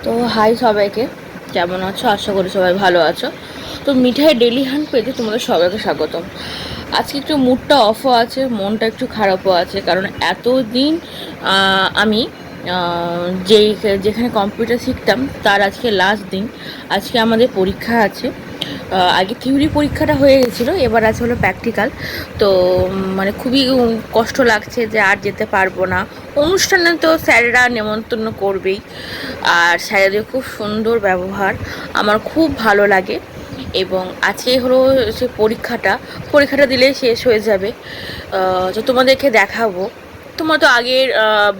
তো হাই সবাইকে, কেমন আছো? আশা করি সবাই ভালো আছো। তো মিঠাই ডেলি হান্ট পেতে তোমাদের সবাইকে স্বাগতম। আজকে একটু মুডটা অফও আছে, মনটা একটু খারাপও আছে, কারণ এতদিন আমি যেখানে কম্পিউটার শিখতাম তার আজকে লাস্ট দিন। আজকে আমাদের পরীক্ষা আছে। আগে থিওরি পরীক্ষাটা হয়ে গেছিলো, এবার আছে হলো প্র্যাকটিক্যাল। তো মানে খুবই কষ্ট লাগছে যে আর যেতে পারবো না। অনুষ্ঠানে তো স্যারেরা নেমন্তন্ন করবেই, আর স্যারেদের খুব সুন্দর ব্যবহার, আমার খুব ভালো লাগে। এবং আজকে হলো সে পরীক্ষাটা দিলে শেষ হয়ে যাবে। তো তোমাদেরকে দেখাবো। তোমরা তো আগের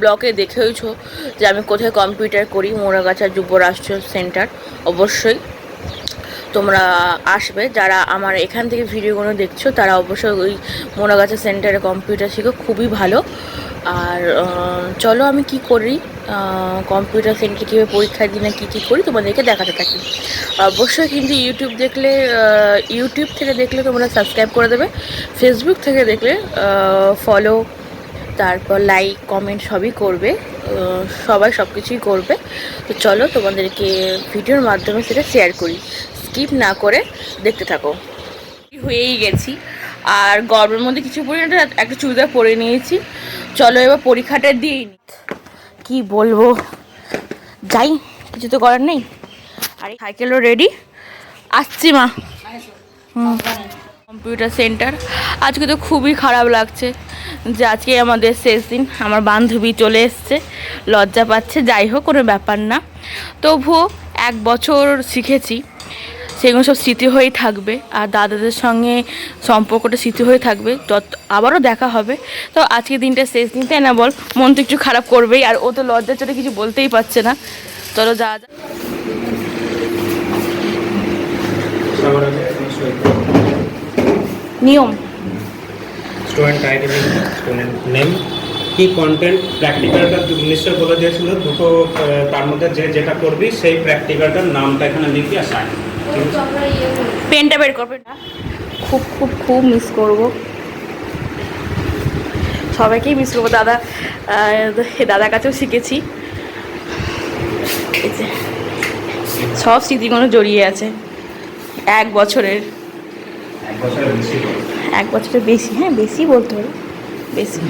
ব্লগে দেখেইছো যে আমি কোথায় কম্পিউটার করি, মোড়াগাছা যুবরাষ্ট্র সেন্টার। অবশ্যই তোমরা আসবে, যারা আমার এখান থেকে ভিডিওগুলো দেখছো তারা অবশ্যই ওই মোড়াগাছা সেন্টারে কম্পিউটার শিখো, খুবই ভালো। আর চলো আমি কি করি, কম্পিউটার সেন্টারে কীভাবে পরীক্ষা দিই না কী করি তোমাদেরকে দেখাতে থাকি। অবশ্যই কিন্তু ইউটিউব থেকে দেখলে তোমরা সাবস্ক্রাইব করে দেবে, ফেসবুক থেকে দেখলে ফলো, তারপর লাইক কমেন্ট সবই করবে। সবাই সব কিছুই করবে। তো চলো তোমাদেরকে ভিডিওর মাধ্যমে সেটা শেয়ার করি, স্কিপ না করে দেখতে থাকো। হয়েই গেছি, আর গরমের মধ্যে কিছু পরি না, একটা চুড়িদার পরে নিয়েছি। চলো এবার পরীক্ষাটা দিই। কি বলবো, যাই, কিছু তো করার নেই। আর সাইকেলও রেডি, আসছি মা। কম্পিউটার সেন্টার আজকে তো খুবই খারাপ লাগছে যে আজকে আমাদের শেষ দিন। আমার বান্ধবী চলে এসছে, লজ্জা পাচ্ছে। যাই হোক, কোনো ব্যাপার না। তবুও 1 বছর শিখেছি, সেগুলো সব স্মৃতি হয়েই থাকবে। আর দাদাদের সঙ্গে সম্পর্কটা স্মৃতি হয়ে থাকবে, আবারও দেখা হবে। তো আজকে দিনটা শেষ দিন, তাই না বল? মন তো একটু খারাপ করবেই, আর ও তো লজ্জার চোটে কিছু বলতেই পারছে না। চলো যা যা নিয়ম। স্টুডেন্ট আইডি, স্টুডেন্ট নেম, কি কন্টেন্ট, প্র্যাকটিক্যালটা নিশ্চয় বলে দিয়েছিল দুটো, তার মধ্যে যেটা করবি সেই প্র্যাকটিক্যালটার নামটা এখানে লিখবি আর সাইন। পেনটা বের করবে না, খুব খুব খুব মিস করবো, সবাইকেই মিস করবো। দাদার কাছেও শিখেছি, সব স্মৃতিগুলো জড়িয়ে আছে 1 বছরের। 1 বছরের বেশি, 1 বছরের বেশি, হ্যাঁ বেশি বলতে হবে, বেশি।